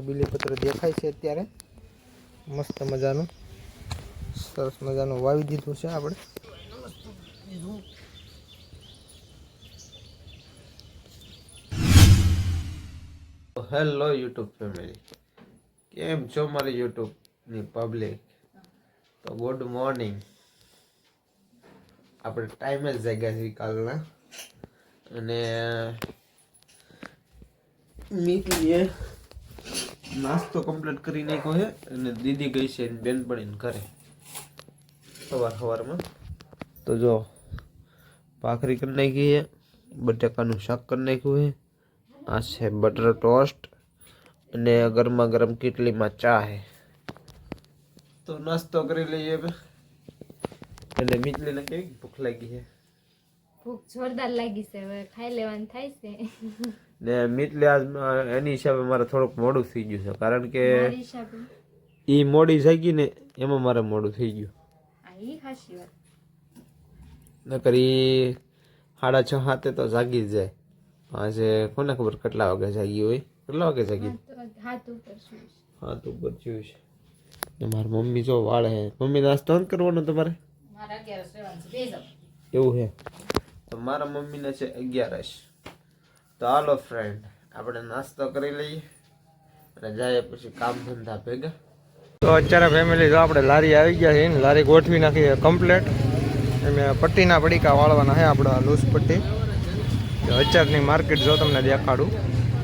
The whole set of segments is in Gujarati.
આપણું બીલીપત્ર દેખાય છે અત્યારે મસ્ત મજાનું સરસ મજાનું વાવી દીધું છે આપણે। હેલો યુટ્યુબ ફેમિલી, કેમ છો મારી યુટ્યુબની પબ્લિક? તો ગુડ મોર્નિંગ। આપણે ટાઈમે જ જાગ્યા છીએ કાલના, અને મીઠીએ નાસ્તો કમ્પ્લીટ કરી નાખ્યો છે અને દીદી ગઈ છે બેનપણીને ઘરે સવારમાં। તો જો ભાખરી કરી નાખી છે, બટાકાનું શાક કરી નાખ્યું છે, આ છે બટર ટોસ્ટ અને ગરમા ગરમ કેટલીમાં ચા છે। તો નાસ્તો કરી લઈએ એટલે મીઠલીને કેવી ભૂખ લાગી છે? ભૂખ જોરદાર લાગી છે, હવે ખાઈ લેવાનું થાય છે ને મીઠલી આજ એની હિસાબે મારે થોડુંક મોડું થઈ ગયું છે, કારણ કે ઈ મોડી જાગી ને એમાં મારે મોડું થઈ ગયું। નકર ઈ 6:30 તો જાગી જ જાય। આજે કોને ખબર કેટલા વાગે જાગી હોય, કેટલા વાગે જાગી? હાથ ઉપર જોયું છે। મારી મમ્મી જો વાળે હે। મમ્મી નાસ્તો નથી કરવાનો તમારે? એવું છે? તો મારા મમ્મીને છે 11:00। તો હાલો ફ્રેન્ડ, આપણે નાસ્તો કરી લઈએ અને જાય પછી કામ ધંધા ભેગા। તો અત્યારે ફેમિલી જો આપણે લારી આવી ગયા છે, લારી ગોઠવી નાખી કમ્પ્લેટ। એમ પટ્ટીના પડીકા વાળવાના છે આપણે, લૂઝ પટ્ટી। અત્યારની માર્કેટ જો તમને દેખાડું,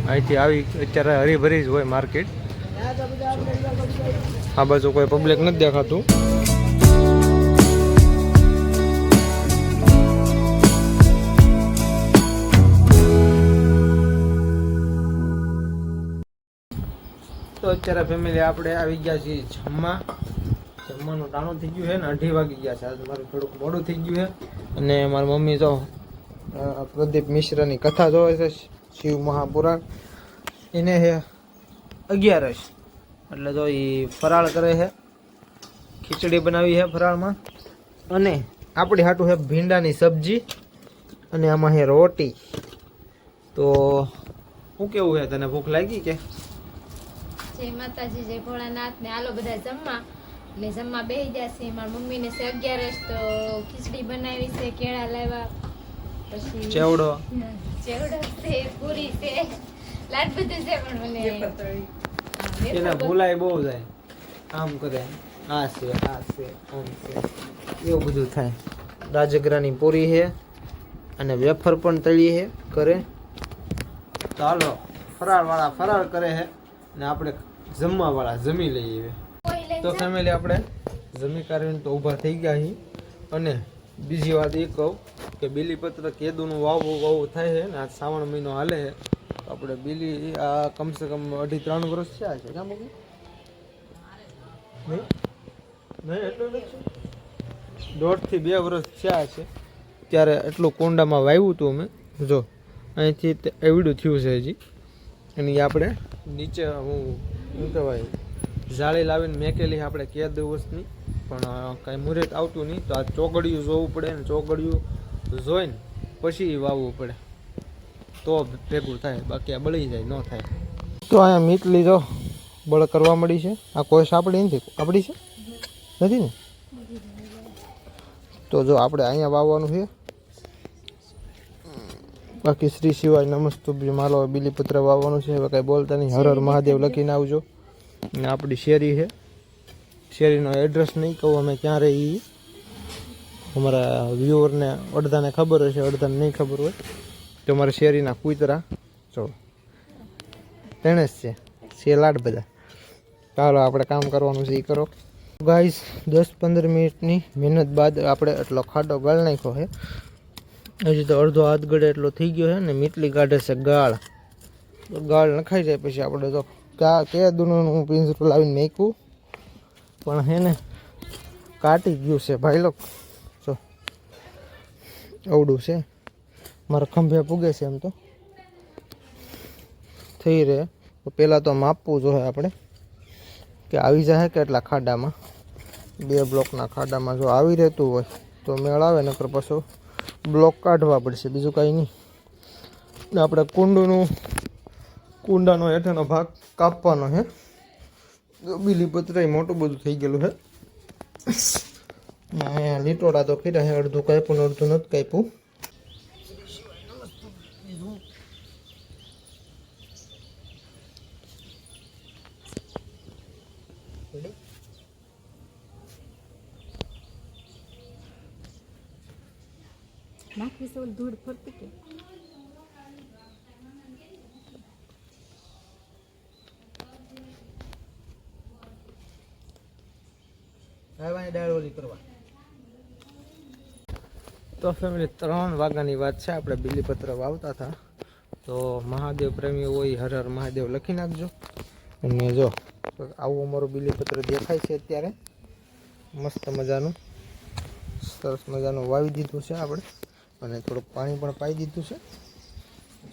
અહીંથી આવી અત્યારે હરીભરી જ હોય માર્કેટ। આ બાજુ કોઈ પબ્લિક નથી દેખાતું। તો અત્યારે ફેમિલી આપણે આવી ગયા છીએ જમવાનું ટાણું થઈ ગયું છે ને 2:30 વાગી ગયા છે। આજે મારું થોડુંક મોડું થઈ ગયું છે, અને મારી મમ્મી જો પ્રદીપ મિશ્રાની કથા જોવે છે, શિવ મહાપુરાણ। એને છે 11:00, એટલે તો એ ફરાળ કરે છે, ખીચડી બનાવી છે ફરાળમાં, અને આપણી હાટું છે ભીંડાની સબ્જી, અને આમાં છે રોટી। તો શું કેવું છે તને, ભૂખ લાગી કે? જય માતાજી, જય ભોળાનાથ ને હાલો બધા જમવા। એટલે જમવા બેસી ગયા છે। મારી મમ્મીને છે 11:00, તો ખીચડી બનાવી છે, કેળા લાવ્યા, પછી ચેવડો છે, પૂરી છે, લાડ બધું છે, પણ મને એને ભૂલાય બહુ જાય, આમ કરે, આ છે આમ છે, એવું બધું થાય। રાજગરાની પૂરી છે અને વેફર પણ તળી છે કરે। તો હાલો, ફરાળ વાળા ફરાળ કરે છે ને આપણે જમવા વાળા જમી લઈએ। તો ફેમિલી આપણે જમી કાઢીને તો ઊભા થઈ ગયા છીએ। અને બીજી વાત એ કહું કે બીલીપત્ર કેદુનું વાવવું થાય છે ને, આ શ્રાવણ મહિનો હાલે છે, તો આપણે બીલી આ કમસે કમ 2.5-3 વર્ષ થયા છે, ક્યાં મૂકી નહીં એટલું નથી, 1.5 થી 2 વર્ષ થયા છે। ત્યારે એટલું કુંડામાં વાવ્યું હતું અમે, જો અહીંથી એવડું થયું છે હજી। અને આપણે નીચે શું કહેવાય જાળી લાવીને મેકેલી આપણે કેદુની, પણ કાંઈ મુહૂર્ત આવતું નહીં, તો આ ચોગડિયું જોવું પડે ને, ચોગડિયું જોઈને પછી વાવવું પડે તો ભેગું થાય, બાકી આ બળી જાય, ન થાય। તો અહીંયા મીઠલી જો બળ કરવા મળી છે। આ કોઈ સાપડી નથી, આપણી છે નથી ને? તો જો આપણે અહીંયા વાવવાનું છે, બાકી શ્રી શિવાય નમસ્તુભ્ય માલો બીલીપત્ર વાવવાનું છે। હવે કાંઈ બોલતા નહીં, હર હર મહાદેવ લખીને આવજો। અને આપણી શેરી છે, શેરીનો એડ્રેસ નહીં કહું અમે ક્યાં રહી, અમારા વ્યુઅરને અડધાને ખબર હશે, અડધાને નહીં ખબર હોય, તો અમારા શેરીના કૂતરા જો તેને જ છે લાડ બધા। ચાલો આપણે કામ કરવાનું છે એ કરો ગાઈસ। 10-15 મિનિટની મહેનત બાદ આપણે એટલો ખાડો ગાળ નાખ્યો છે। હજી તો અડધો હાથ ગળે એટલો થઈ ગયો છે ને મીઠલી કાઢે છે ગાળ। તો ગાળ નખાઈ જાય પછી આપણે તો કેદુનું પિંજરું લાવીને મેક્યું, પણ હે ને કાટી ગયું છે ભાઈ લોક, જો અવડું છે, મારા ખંભે પૂગે છે, એમ તો થઈ રહે। તો પહેલાં તો માપવું જોઈએ આપણે કે આવી જાય કેટલા ખાડામાં, 2 બ્લોકના ખાડામાં જો આવી રહેતું હોય તો મેળ આવે, નકર પાછો બ્લોક કાઢવા પડશે, બીજું કાંઈ નહીં। આપણે કુંડાનો હેઠળનો ભાગ કાપવાનો છે. બીલીપત્ર એ મોટું બધું થઈ ગયેલું છે. અહીંયા લીટોડા તો કર્યા છે, અડધું કાપ્યું ને અડધું નથી કાપ્યું. નાખવી છે ધૂળ ફરતી કે તો ફેમિલી 3 વાગ્યાની વાત છે. આપણે બીલીપત્ર વાવતા હતા. તો મહાદેવ પ્રેમી હોય હર હર મહાદેવ લખી નાખજો. અને જો આવું અમારું બીલીપત્ર દેખાય છે અત્યારે, મસ્ત મજાનું સરસ મજાનું વાવી દીધું છે આપણે. અને થોડુંક પાણી પણ પાઈ દીધું છે.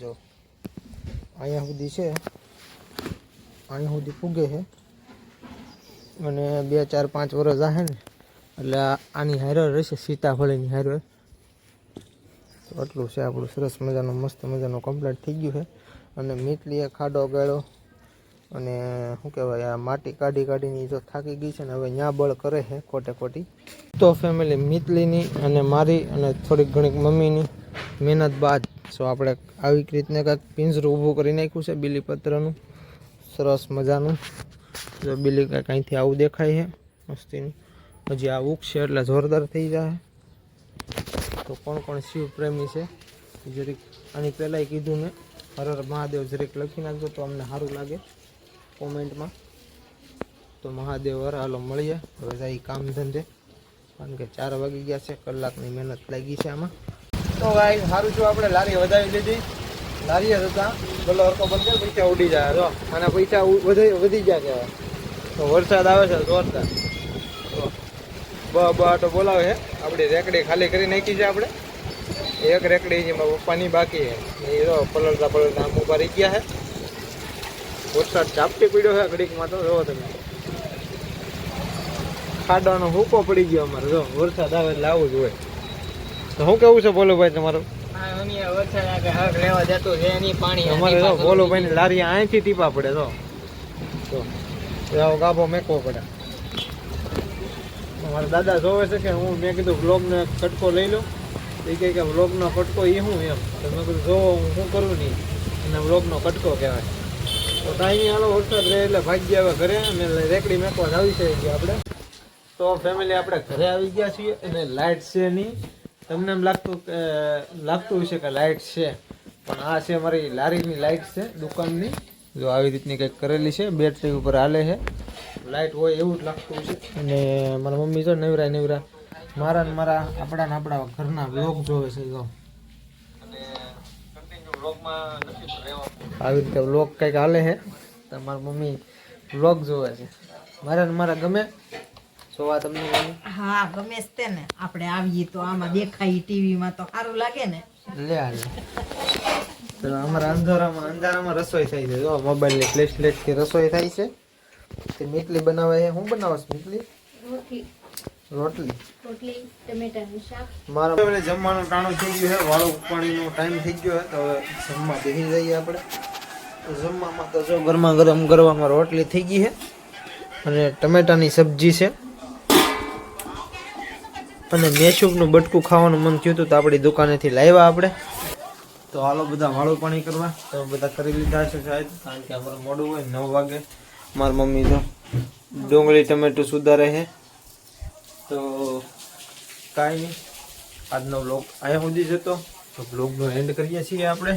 જો અહીંયા સુધી છે, અહીંયા સુધી પૂગે છે. અને 2 4 5 વર્ષ આવે ને એટલે આની હારો રહેશે, સીતાફળીની હારો. તો આટલું છે આપણું સરસ મજાનું મસ્ત મજાનું કમ્પ્લીટ થઈ ગયું છે. અને મીટલીએ ખાડો ગાળ્યો અને શું કહેવાય, આ માટી કાઢી કાઢીને જો થાકી ગઈ છે ને હવે ન્યા બળ કરે છે ખોટે ખોટી. તો ફેમિલી મિતલીની અને મારી અને થોડીક ઘણીક મમ્મીની મહેનત બાદ સો આપણે આવી રીતને કાંઈક પિંજરું ઊભું કરી નાખ્યું છે બીલીપત્રનું સરસ મજાનું. જો બીલી કાંઈક અહીંથી આવું દેખાય છે મસ્તીનું. હજી આ ઉગશે એટલે જોરદાર થઈ જાય. તો કોણ કોણ શિવ પ્રેમી છે જરીક આની પહેલાંય કીધું મેં, હર હર મહાદેવ જરીક લખી નાખજો તો અમને સારું લાગે કોમેન્ટમાં. તો મહાદેવ હર હાલો મળીએ હવે જાય કામ ધંધે, કારણ કે 4 વાગી ગયા છે. કલાકની મહેનત લાગી છે આમાં. તો ભાઈ સારું છું, આપણે લારી વધાવી લીધી. લારીએ જતા ગલો હરકો બંધ કરે પૈસા ઉડી જાય. જો આના પૈસા વધી ગયા કહેવાય. તો વરસાદ આવે છે જોરદાર. આટો બોલાવે છે. આપણી રેકડી ખાલી કરી નાખી છે આપણે. એક રેકડી જેમાં પપ્પાની બાકી છે એ જો પલળતા આમ ઉભા રહી ગયા છે. વરસાદ ઝાપટી પડ્યો છે ઘડીકમાં. તો જોવો તમે ખાડાનો હુકો પડી ગયો અમારે. જો વરસાદ આવે એટલે આવું જ હોય. તો શું કેવું છે ભોલુભાઈ તમારું? અમારે જો ભોલુભાઈ ની લારી અહીંથી ટીપા પડે. તો ગાભો મેકવો પડે. મારા દાદા જોવે છે કે મેં કીધું વ્લોગનો એક કટકો લઈ લો. એ કહે કે વ્લોગનો કટકો એ શું એમ. તો મેં કીધું જોવો હું શું કરું નહીં, અને વ્લોગનો કટકો કહેવાય. તો કાંઈ નહીં, હાલો વરસાદ રહે એટલે ભાગી આવે ઘરે. અને રેકડી મેકવા આવી છે આપણે. તો ફેમિલી આપણે ઘરે આવી ગયા છીએ અને લાઇટ છે નહીં. તમને એમ લાગતું હશે કે લાઇટ છે, પણ આ છે મારી લારીની લાઇટ છે દુકાનની. જો આવી રીતની કંઈક કરેલી છે, બેટરી ઉપર હાલે છે. લાઇટ હોય એવું જ લાગતું છે. અને મારા મમ્મી જો નવરા મારા આપણા ઘરના વ્લોગ જોવે છે. જો અને કન્ટિન્યુ વ્લોગમાં નથી રહેવાનું. આવી રીતે વ્લોગ કંઈક હાલે છે તો મારી મમ્મી વ્લોગ જોવે છે. મારા ગમે જોવા તમને? હા ગમે છે ને. આપણે આવીએ તો આમાં દેખાય ટીવીમાં તો સારું લાગે ને. લે હાલ તો અમારા અંધારામાં રસોઈ થાય છે. જો મોબાઈલની ફ્લેશથી રસોઈ થાય છે. તે મીટલી બનાવે છે. શું બનાવે છે મીટલી? રોટલી ટમેટાનું શાક. મારા જમવાનું ટાણું થઈ ગયું છે, વાળું પાણીનો ટાઈમ થઈ ગયો છે. તો હવે જમવા બેસી જઈએ આપણે. જમવામાં તો જો ગરમા ગરમ કરવામાં રોટલી થઈ ગઈ છે અને ટમેટાની સબ્જી છે. અને મેસુકનું બટકું ખાવાનું મન થયું હતું તો આપણી દુકાનેથી લાવ્યા આપણે. તો હાલો બધા વાળું પાણી કરવા. તો બધા કરી લીધા છે શાયદ, કારણ કે અમારું મોડું હોય 9 વાગે. મારી મમ્મી તો ડુંગળી ટમેટું સુધારે છે. તો કાંઈ નહીં, આજનો વ્લોગ અહીંયા સુધી જતો. તો વ્લોગનો એન્ડ કરીએ છીએ આપણે.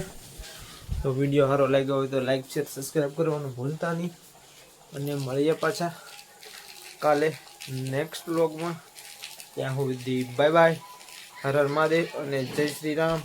તો વિડીયો સારો લાગ્યો હોય તો લાઈક શેર સબસ્ક્રાઈબ કરવાનું ભૂલતા નહીં. અને મળીએ પાછા કાલે નેક્સ્ટ વ્લોગમાં. ત્યાં સુધી બાય બાય. હર હર મહાદેવ અને જય શ્રી રામ.